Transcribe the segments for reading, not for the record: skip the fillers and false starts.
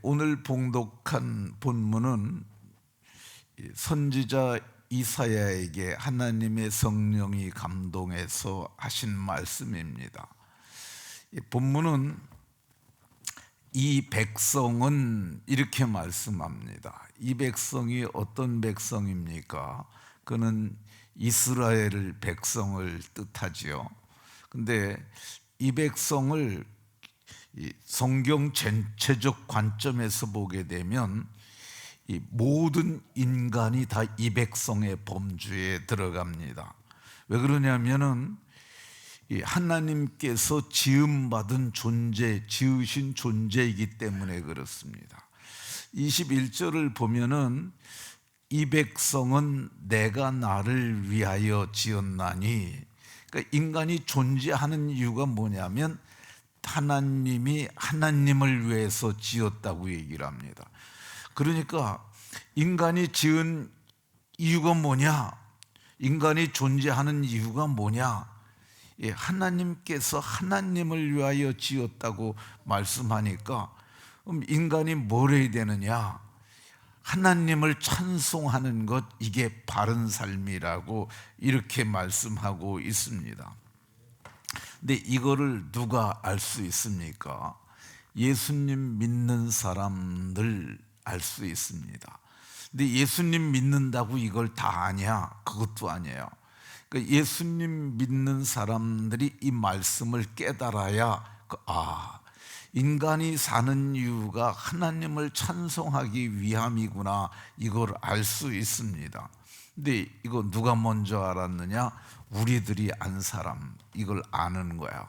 오늘 봉독한 본문은 선지자 이사야에게 하나님의 성령이 감동해서 하신 말씀입니다. 본문은 이 백성은 이렇게 말씀합니다. 이 백성이 어떤 백성입니까? 그는 이스라엘 백성을 뜻하지요. 근데 이 백성을 성경 전체적 관점에서 보게 되면 이 모든 인간이 다 이 백성의 범주에 들어갑니다. 왜 그러냐면은 이 하나님께서 지음받은 존재, 지으신 존재이기 때문에 그렇습니다. 21절을 보면은 이 백성은 내가 나를 위하여 지었나니, 그러니까 인간이 존재하는 이유가 뭐냐면 하나님이 하나님을 위해서 지었다고 얘기를 합니다. 그러니까 인간이 지은 이유가 뭐냐? 인간이 존재하는 이유가 뭐냐? 하나님께서 하나님을 위하여 지었다고 말씀하니까 그럼 인간이 뭘 해야 되느냐? 하나님을 찬송하는 것, 이게 바른 삶이라고 이렇게 말씀하고 있습니다. 근데 이거를 누가 알 수 있습니까? 예수님 믿는 사람들 알 수 있습니다. 근데 예수님 믿는다고 이걸 다 아냐? 그것도 아니에요. 그러니까 예수님 믿는 사람들이 이 말씀을 깨달아야 인간이 사는 이유가 하나님을 찬송하기 위함이구나, 이걸 알 수 있습니다. 근데 이거 누가 먼저 알았느냐? 우리들이 안 사람, 이걸 아는 거야.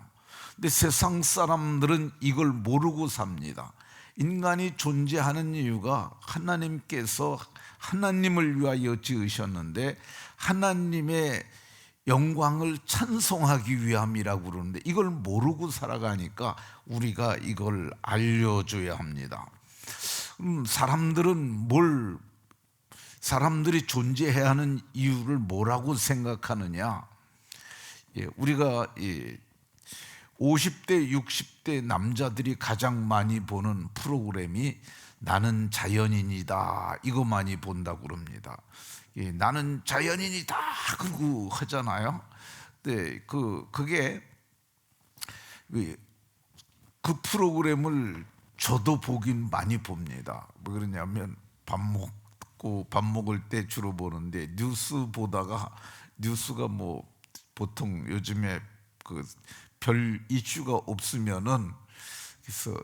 근데 세상 사람들은 이걸 모르고 삽니다. 인간이 존재하는 이유가 하나님께서 하나님을 위하여 지으셨는데 하나님의 영광을 찬송하기 위함이라고 그러는데 이걸 모르고 살아가니까 우리가 이걸 알려줘야 합니다. 사람들이 존재해야 하는 이유를 뭐라고 생각하느냐? 우리가 50대, 60대 남자들이 가장 많이 보는 프로그램이 나는 자연인이다, 이거 많이 본다고 그럽니다. 나는 자연인이다 그러고 하잖아요. 근데 그게 그 프로그램을 저도 보긴 많이 봅니다. 뭐 그러냐면 밥 먹을 때 주로 보는데, 뉴스 보다가 뉴스가 뭐 보통 요즘에 그 별 이슈가 없으면은 그래서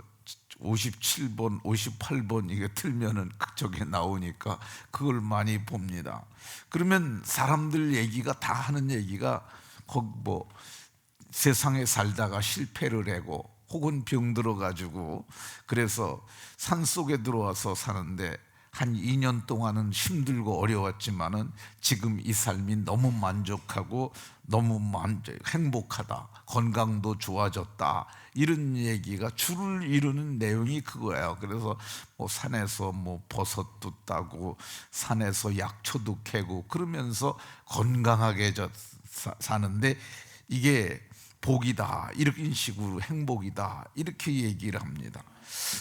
57번, 58번 이게 틀면은 저게 나오니까 그걸 많이 봅니다. 그러면 사람들 얘기가 다 하는 얘기가 거기 뭐 세상에 살다가 실패를 하고 혹은 병 들어가지고 그래서 산속에 들어와서 사는데 한 2년 동안은 힘들고 어려웠지만은 지금 이 삶이 너무 만족하고 너무 행복하다, 건강도 좋아졌다, 이런 얘기가 줄을 이루는 내용이 그거예요. 그래서 뭐 산에서 뭐 버섯도 따고 산에서 약초도 캐고 그러면서 건강하게 사는데 이게 복이다, 이런 식으로 행복이다, 이렇게 얘기를 합니다.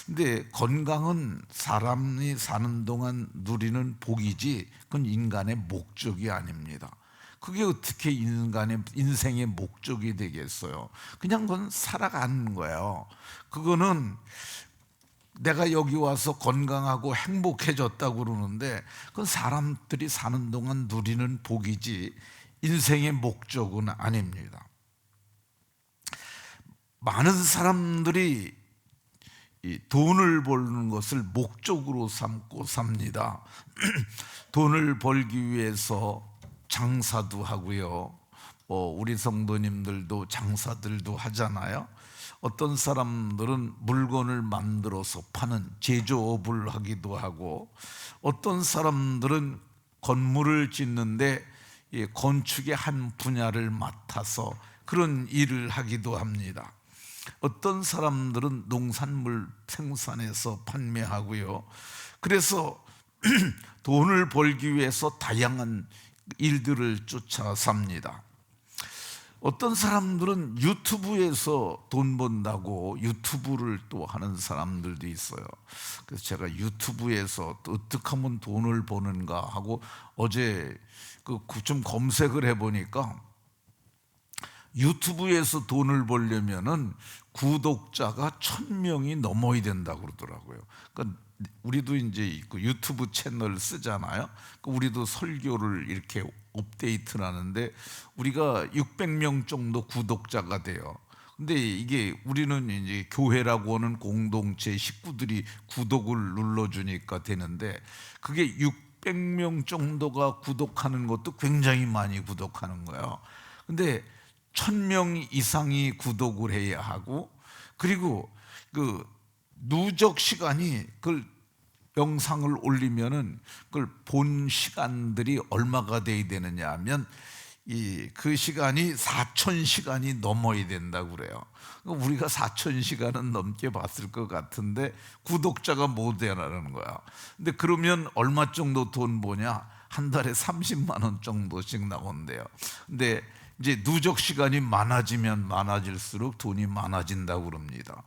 근데 건강은 사람이 사는 동안 누리는 복이지 그건 인간의 목적이 아닙니다. 그게 어떻게 인간의 인생의 목적이 되겠어요? 그냥 그건 살아가는 거예요. 그거는 내가 여기 와서 건강하고 행복해졌다고 그러는데 그건 사람들이 사는 동안 누리는 복이지 인생의 목적은 아닙니다. 많은 사람들이 이 돈을 버는 것을 목적으로 삼고 삽니다. 돈을 벌기 위해서 장사도 하고요. 우리 성도님들도 장사들도 하잖아요. 어떤 사람들은 물건을 만들어서 파는 제조업을 하기도 하고, 어떤 사람들은 건물을 짓는데 건축의 한 분야를 맡아서 그런 일을 하기도 합니다. 어떤 사람들은 농산물 생산해서 판매하고요. 그래서 돈을 벌기 위해서 다양한 일들을 쫓아 삽니다. 어떤 사람들은 유튜브에서 돈 번다고 유튜브를 또 하는 사람들도 있어요. 그래서 제가 유튜브에서 또 어떻게 하면 돈을 버는가 하고 어제 좀 검색을 해보니까 유튜브에서 돈을 벌려면은 구독자가 1,000명이 넘어야 된다고 그러더라고요. 그러니까 우리도 이제 그 유튜브 채널 쓰잖아요. 우리도 설교를 이렇게 업데이트를 하는데 우리가 600명 정도 구독자가 돼요. 근데 이게 우리는 이제 교회라고 하는 공동체 식구들이 구독을 눌러주니까 되는데 그게 600명 정도가 구독하는 것도 굉장히 많이 구독하는 거예요. 근데 1,000명 이상이 구독을 해야 하고, 그리고 그 누적 시간이 그걸 영상을 올리면은 그걸 본 시간들이 얼마가 돼야 되느냐 하면 그 시간이 4,000시간이 넘어야 된다고 그래요. 우리가 4,000시간은 넘게 봤을 것 같은데 구독자가 못 되라는 거야. 근데 그러면 얼마 정도 돈 버냐? 한 달에 30만 원 정도씩 나온대요. 근데 이제 누적 시간이 많아지면 많아질수록 돈이 많아진다고 그럽니다.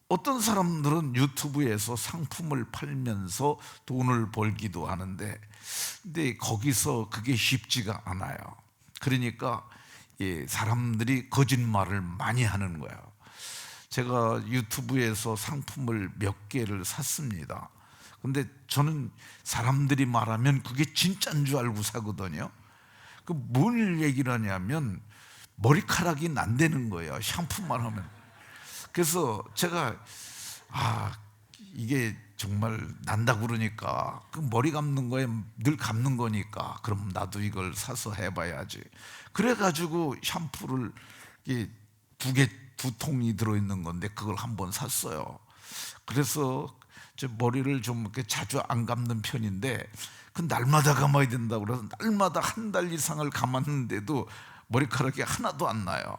어떤 사람들은 유튜브에서 상품을 팔면서 돈을 벌기도 하는데, 근데 거기서 그게 쉽지가 않아요. 그러니까 사람들이 거짓말을 많이 하는 거예요. 제가 유튜브에서 상품을 몇 개를 샀습니다. 근데 저는 사람들이 말하면 그게 진짜인 줄 알고 사거든요. 뭘 얘기를 하냐면 머리카락이 난다는 거예요, 샴푸만 하면. 그래서 제가 이게 정말 난다고 그러니까 그 머리 감는 거에 늘 감는 거니까 그럼 나도 이걸 사서 해봐야지. 그래가지고 샴푸를 두 통이 들어있는 건데 그걸 한번 샀어요. 그래서 제 머리를 좀 이렇게 자주 안 감는 편인데 그 날마다 감아야 된다고 그래서 날마다 한 달 이상을 감았는데도 머리카락이 하나도 안 나요.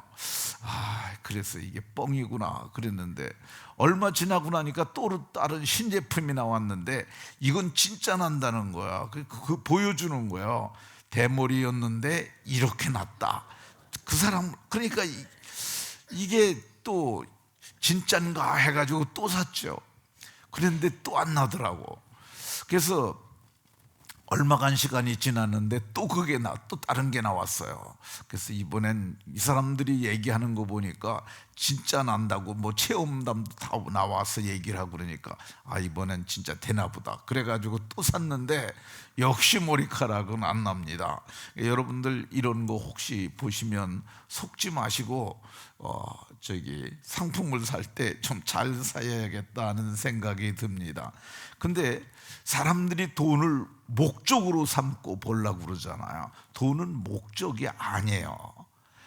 그래서 이게 뻥이구나 그랬는데 얼마 지나고 나니까 또 다른 신제품이 나왔는데 이건 진짜 난다는 거야. 그 보여주는 거예요. 대머리였는데 이렇게 났다. 그 사람 그러니까 이게 또 진짠가 해가지고 또 샀죠. 그런데 또 안 나더라고. 그래서 얼마간 시간이 지났는데 또 또 다른 게 나왔어요. 그래서 이번엔 이 사람들이 얘기하는 거 보니까 진짜 난다고 뭐 체험담도 다 나와서 얘기를 하고 그러니까 이번엔 진짜 되나 보다. 그래가지고 또 샀는데 역시 머리카락은 안 납니다. 여러분들 이런 거 혹시 보시면 속지 마시고 상품을 살 때 좀 잘 사야겠다는 생각이 듭니다. 근데 사람들이 돈을 목적으로 삼고 벌라고 그러잖아요. 돈은 목적이 아니에요.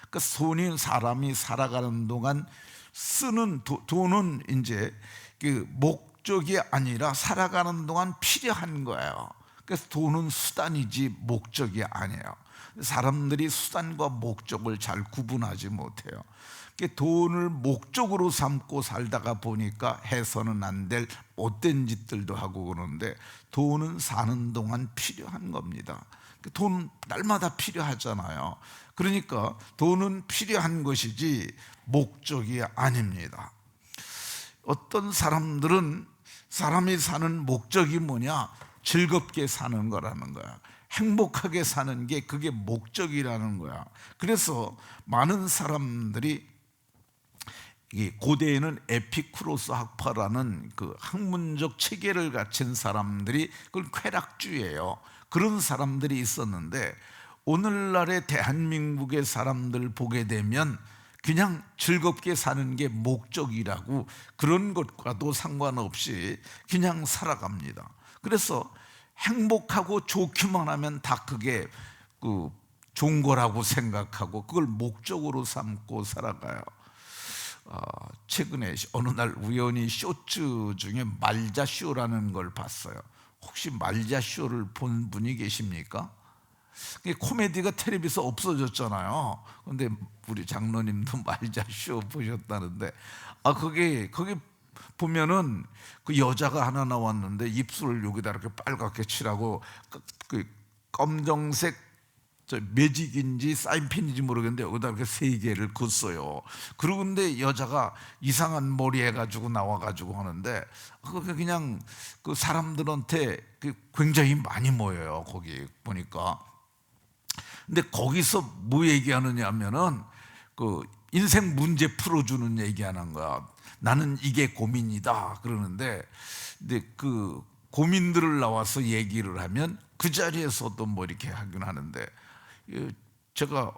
그러니까 돈이 사람이 살아가는 동안 쓰는 돈은 이제 그 목적이 아니라 살아가는 동안 필요한 거예요. 그래서 돈은 수단이지 목적이 아니에요. 사람들이 수단과 목적을 잘 구분하지 못해요. 돈을 목적으로 삼고 살다가 보니까 해서는 안 될 못된 짓들도 하고 그러는데 돈은 사는 동안 필요한 겁니다. 돈 날마다 필요하잖아요. 그러니까 돈은 필요한 것이지 목적이 아닙니다. 어떤 사람들은 사람이 사는 목적이 뭐냐? 즐겁게 사는 거라는 거야. 행복하게 사는 게 그게 목적이라는 거야. 그래서 많은 사람들이 고대에는 에피쿠로스 학파라는 그 학문적 체계를 갖춘 사람들이 그걸 쾌락주의예요. 그런 사람들이 있었는데 오늘날의 대한민국의 사람들 보게 되면 그냥 즐겁게 사는 게 목적이라고 그런 것과도 상관없이 그냥 살아갑니다. 그래서 행복하고 좋기만 하면 다 그게 좋은 거라고 생각하고 그걸 목적으로 삼고 살아가요. 최근에 어느 날 우연히 쇼츠 중에 말자쇼라는 걸 봤어요. 혹시 말자쇼를 본 분이 계십니까? 코미디가 텔레비에서 없어졌잖아요. 근데 우리 장로님도 말자쇼 보셨다는데 거기 보면은 그 여자가 하나 나왔는데 입술을 여기다 이렇게 빨갛게 칠하고 그 검정색 저 매직인지 사인펜인지 모르겠는데 여기다 이렇게 3개를 긋어요. 그러고 근데 여자가 이상한 머리 해가지고 나와가지고 하는데 그게 그냥 그 사람들한테 굉장히 많이 모여요. 거기 보니까. 근데 거기서 뭐 얘기하느냐 하면은 그 인생 문제 풀어주는 얘기하는 거야. 나는 이게 고민이다 그러는데, 근데 그 고민들을 나와서 얘기를 하면 그 자리에서도 뭐 이렇게 하긴 하는데, 제가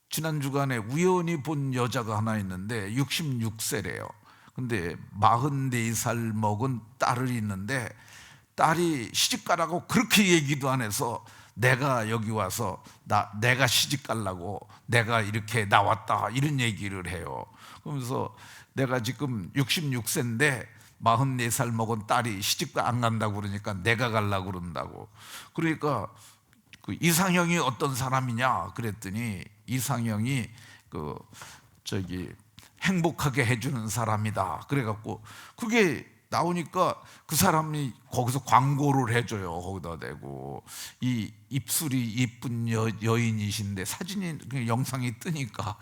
지난 주간에 우연히 본 여자가 하나 있는데 66세래요. 근데 44살 먹은 딸을 있는데 딸이 시집 가라고 그렇게 얘기도 안 해서 내가 여기 와서 내가 시집 가려고 내가 이렇게 나왔다 이런 얘기를 해요. 그러면서 내가 지금 66세인데 44살 먹은 딸이 시집 안 간다고 그러니까 내가 가려고 그런다고. 그러니까 그 이상형이 어떤 사람이냐 그랬더니 이상형이 행복하게 해주는 사람이다. 그래갖고 그게 나오니까 그 사람이 거기서 광고를 해줘요. 거기다 대고 이 입술이 이쁜 여인이신데 사진이 영상이 뜨니까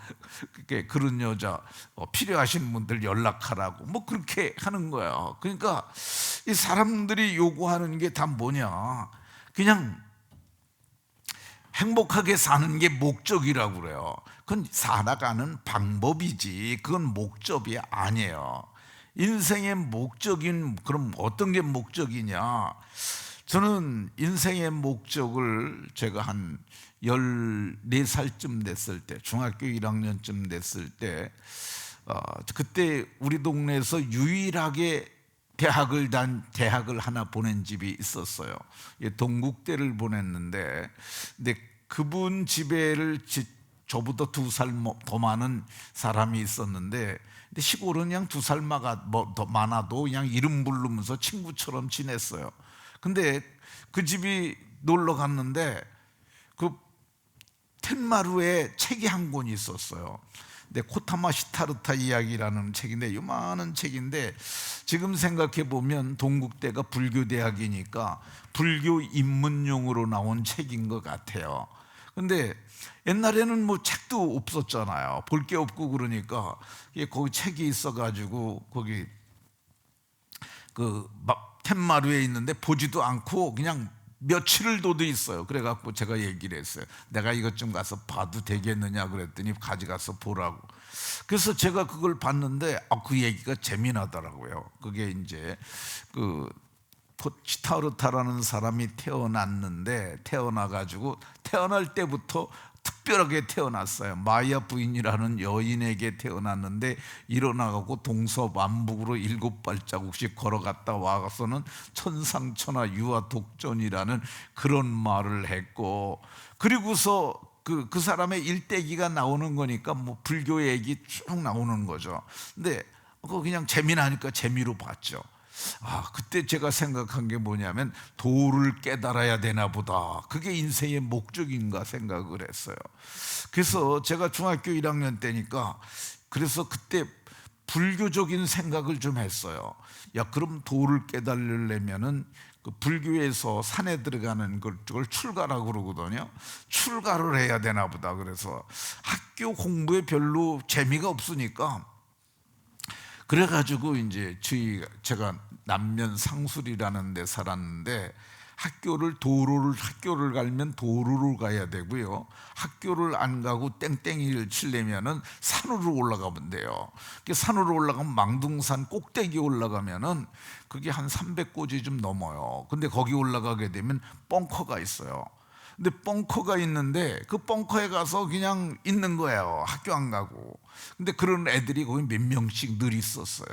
그런 여자 필요하신 분들 연락하라고 뭐 그렇게 하는 거야. 그러니까 이 사람들이 요구하는 게 다 뭐냐, 그냥 행복하게 사는 게 목적이라고 그래요. 그건 살아가는 방법이지 그건 목적이 아니에요. 인생의 목적인, 그럼 어떤 게 목적이냐? 저는 인생의 목적을 제가 한 14살쯤 됐을 때, 중학교 1학년쯤 됐을 때, 그때 우리 동네에서 유일하게 대학을 하나 보낸 집이 있었어요. 동국대를 보냈는데, 근데 그분 집에를 저보다 2살 더 많은 사람이 있었는데, 근데 시골은 그냥 2살 더 많아도 그냥 이름 부르면서 친구처럼 지냈어요. 근데 그 집이 놀러 갔는데 그 텐마루에 책이 한 권이 있었어요. 근데 코타마 시타르타 이야기라는 책인데 요만한 책인데, 지금 생각해 보면 동국대가 불교 대학이니까 불교 입문용으로 나온 책인 것 같아요. 근데 옛날에는 뭐 책도 없었잖아요. 볼 게 없고 그러니까 거기 책이 있어가지고 거기 텐마루에 있는데 보지도 않고 그냥 며칠을 둬도 있어요. 그래갖고 제가 얘기를 했어요. 내가 이것 좀 가서 봐도 되겠느냐 그랬더니 가져가서 보라고. 그래서 제가 그걸 봤는데 그 얘기가 재미나더라고요. 그게 이제 시타르타라는 사람이 태어나가지고 태어날 때부터 특별하게 태어났어요. 마야 부인이라는 여인에게 태어났는데 일어나고 동서남북으로 7발자국씩 걸어갔다 와서는 천상천하 유아독존이라는 그런 말을 했고, 그리고서 그 사람의 일대기가 나오는 거니까 뭐 불교 얘기 쭉 나오는 거죠. 근데 그거 그냥 재미나니까 재미로 봤죠. 그때 제가 생각한 게 뭐냐면 도를 깨달아야 되나 보다, 그게 인생의 목적인가 생각을 했어요. 그래서 제가 중학교 1학년 때니까 그래서 그때 불교적인 생각을 좀 했어요. 그럼 도를 깨달으려면은 그 불교에서 산에 들어가는 그걸 출가라고 그러거든요. 출가를 해야 되나 보다. 그래서 학교 공부에 별로 재미가 없으니까 그래가지고 이제 제가 남면 상술이라는 데 살았는데 학교를 가려면 도로를 가야 되고요. 학교를 안 가고 땡땡이를 치려면은 산으로 올라가면 돼요. 산으로 올라가면 망둥산 꼭대기 올라가면은 그게 한 300고지 좀 넘어요. 근데 거기 올라가게 되면 벙커가 있어요. 근데 벙커가 있는데 그 벙커에 가서 그냥 있는 거예요. 학교 안 가고. 근데 그런 애들이 거기 몇 명씩 늘 있었어요.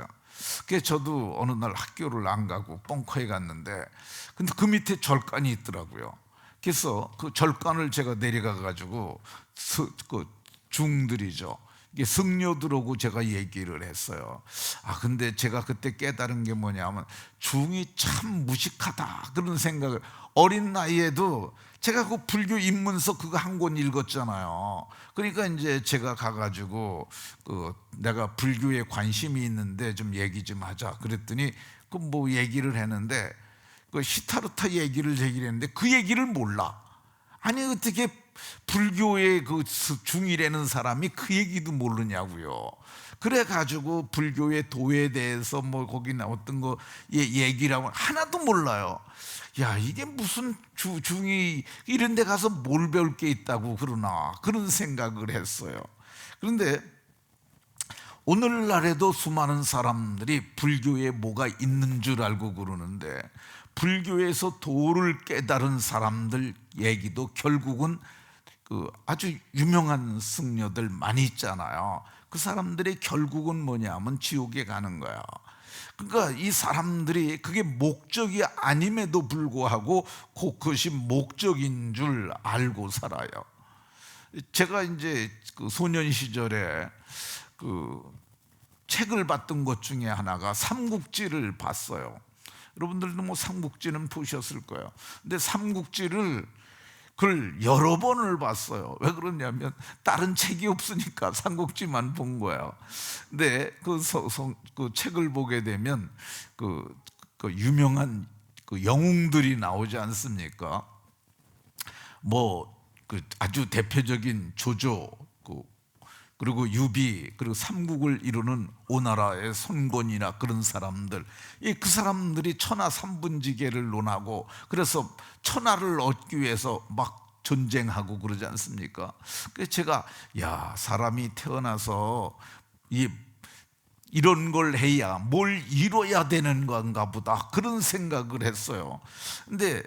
그래서 저도 어느 날 학교를 안 가고 벙커에 갔는데 근데 그 밑에 절간이 있더라고요. 그래서 그 절간을 제가 내려가 가지고 그 중들이죠. 이게 승려들하고 제가 얘기를 했어요. 근데 제가 그때 깨달은 게 뭐냐면 중이 참 무식하다 그런 생각을, 어린 나이에도 제가 그 불교 입문서 그거 한 권 읽었잖아요. 그러니까 이제 제가 가가지고 내가 불교에 관심이 있는데 좀 얘기 좀 하자 그랬더니 그 뭐 얘기를 했는데 그 시타르타 얘기를 했는데 그 얘기를 몰라. 아니 어떻게 불교의 그 중이라는 사람이 그 얘기도 모르냐고요. 그래가지고 불교의 도에 대해서 뭐 거기 나왔던 거 얘기라고 하나도 몰라요. 야, 이게 무슨 중이 이런 데 가서 뭘 배울 게 있다고 그러나 그런 생각을 했어요. 그런데 오늘날에도 수많은 사람들이 불교에 뭐가 있는 줄 알고 그러는데, 불교에서 도를 깨달은 사람들 얘기도 결국은 그 아주 유명한 승려들 많이 있잖아요. 그 사람들이 결국은 뭐냐면 지옥에 가는 거야. 그러니까 이 사람들이 그게 목적이 아님에도 불구하고 그것이 목적인 줄 알고 살아요. 제가 이제 그 소년 시절에 그 책을 봤던 것 중에 하나가 삼국지를 봤어요. 여러분들도 뭐 삼국지는 보셨을 거예요. 근데 삼국지를 그걸 여러 번을 봤어요. 왜 그러냐면 다른 책이 없으니까 삼국지만 본 거예요. 근데 그 책을 보게 되면 그 유명한 그 영웅들이 나오지 않습니까? 뭐 그 아주 대표적인 조조, 그리고 유비, 그리고 삼국을 이루는 오나라의 손권이나 그런 사람들, 그 사람들이 천하 삼분지계를 논하고 그래서 천하를 얻기 위해서 막 전쟁하고 그러지 않습니까? 그래서 제가 야, 사람이 태어나서 이런 걸 해야 뭘 이뤄야 되는 건가 보다, 그런 생각을 했어요. 근데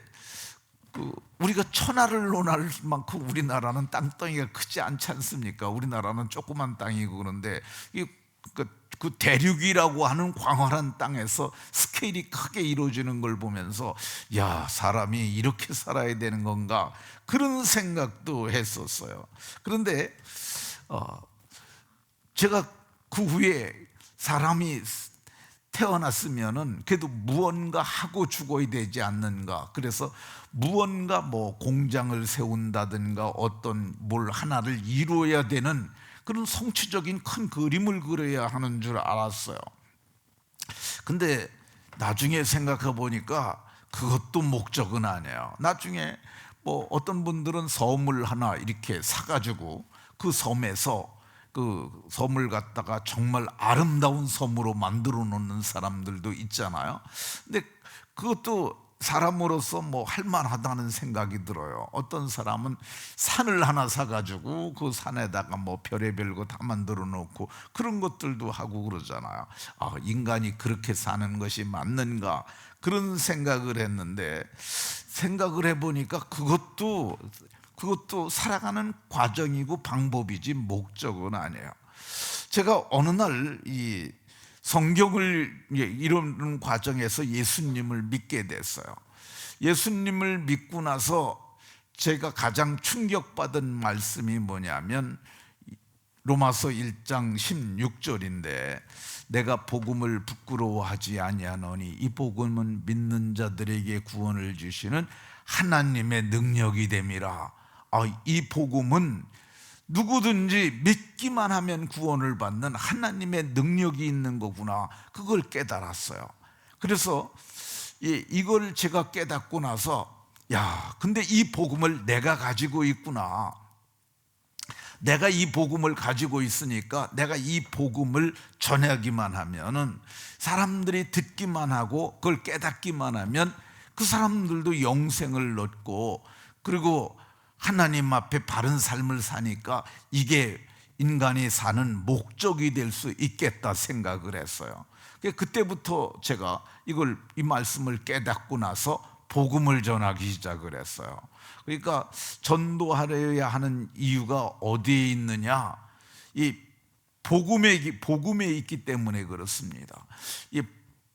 우리가 천하를 논할 만큼 우리나라는 땅덩이가 크지 않지 않습니까? 우리나라는 조그만 땅이고 그런데 그 대륙이라고 하는 광활한 땅에서 스케일이 크게 이루어지는 걸 보면서 야, 사람이 이렇게 살아야 되는 건가, 그런 생각도 했었어요. 그런데 제가 그 후에 사람이 태어났으면은 그래도 무언가 하고 죽어야 되지 않는가. 그래서 무언가 뭐 공장을 세운다든가 어떤 뭘 하나를 이루어야 되는 그런 성취적인 큰 그림을 그려야 하는 줄 알았어요. 근데 나중에 생각해 보니까 그것도 목적은 아니에요. 나중에 뭐 어떤 분들은 섬을 하나 이렇게 사가지고 그 섬에서 그 섬을 갖다가 정말 아름다운 섬으로 만들어 놓는 사람들도 있잖아요. 근데 그것도 사람으로서 뭐 할만하다는 생각이 들어요. 어떤 사람은 산을 하나 사가지고 그 산에다가 뭐 별의별 거 다 만들어 놓고 그런 것들도 하고 그러잖아요. 아, 인간이 그렇게 사는 것이 맞는가, 그런 생각을 했는데, 생각을 해보니까 그것도 살아가는 과정이고 방법이지 목적은 아니에요. 제가 어느 날 이 성경을 이루는 과정에서 예수님을 믿게 됐어요. 예수님을 믿고 나서 제가 가장 충격받은 말씀이 뭐냐면 로마서 1장 16절인데, 내가 복음을 부끄러워하지 아니하노니 이 복음은 믿는 자들에게 구원을 주시는 하나님의 능력이 됨이라. 이 복음은 누구든지 믿기만 하면 구원을 받는 하나님의 능력이 있는 거구나, 그걸 깨달았어요. 그래서 이걸 제가 깨닫고 나서 야, 근데 이 복음을 내가 가지고 있구나. 내가 이 복음을 가지고 있으니까 내가 이 복음을 전하기만 하면은, 사람들이 듣기만 하고 그걸 깨닫기만 하면 그 사람들도 영생을 얻고, 그리고 하나님 앞에 바른 삶을 사니까 이게 인간이 사는 목적이 될 수 있겠다 생각을 했어요. 그때부터 제가 이 말씀을 깨닫고 나서 복음을 전하기 시작을 했어요. 그러니까 전도하려야 하는 이유가 어디에 있느냐? 이 복음에 있기 때문에 그렇습니다.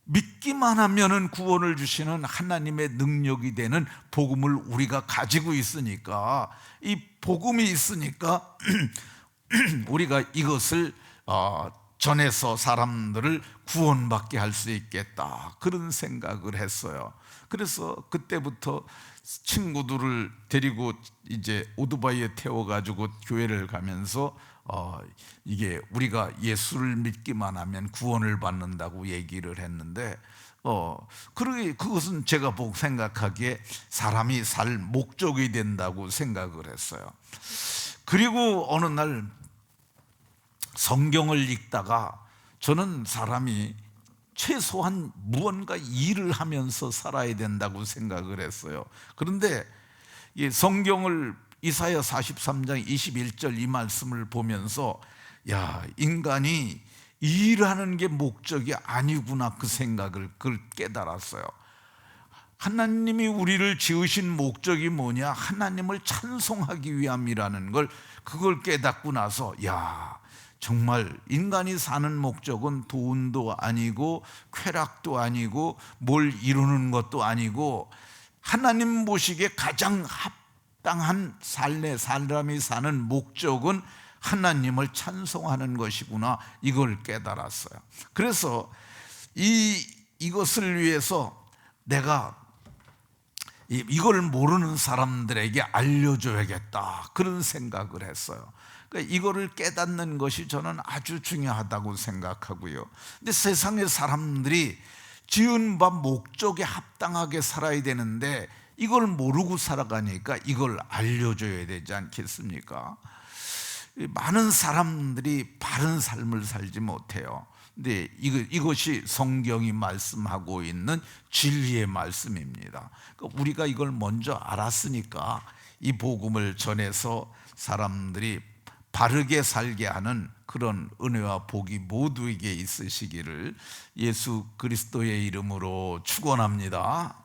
믿기만 하면은 구원을 주시는 하나님의 능력이 되는 복음을 우리가 가지고 있으니까, 이 복음이 있으니까 우리가 이것을 전해서 사람들을 구원받게 할 수 있겠다, 그런 생각을 했어요. 그래서 그때부터 친구들을 데리고 이제 오토바이에 태워가지고 교회를 가면서 이게 우리가 예수를 믿기만 하면 구원을 받는다고 얘기를 했는데 그것은 제가 보고 생각하기에 사람이 살 목적이 된다고 생각을 했어요. 그리고 어느 날 성경을 읽다가 저는 사람이 최소한 무언가 일을 하면서 살아야 된다고 생각을 했어요. 그런데 이 성경을 이사야 43장 21절 이 말씀을 보면서 야, 인간이 일하는 게 목적이 아니구나, 그 생각을 그걸 깨달았어요. 하나님이 우리를 지으신 목적이 뭐냐? 하나님을 찬송하기 위함이라는 걸, 그걸 깨닫고 나서 야, 정말 인간이 사는 목적은 돈도 아니고 쾌락도 아니고 뭘 이루는 것도 아니고 하나님 보시기에 가장 합당한 삶의 사람이 사는 목적은 하나님을 찬송하는 것이구나, 이걸 깨달았어요. 그래서 이것을 위해서 내가 이걸 모르는 사람들에게 알려줘야겠다, 그런 생각을 했어요. 그러니까 이거를 깨닫는 것이 저는 아주 중요하다고 생각하고요. 근데 세상의 사람들이 지은 바 목적에 합당하게 살아야 되는데 이걸 모르고 살아가니까 이걸 알려줘야 되지 않겠습니까? 많은 사람들이 바른 삶을 살지 못해요. 근데 이것이 성경이 말씀하고 있는 진리의 말씀입니다. 그러니까 우리가 이걸 먼저 알았으니까 이 복음을 전해서 사람들이 바르게 살게 하는 그런 은혜와 복이 모두에게 있으시기를 예수 그리스도의 이름으로 축원합니다.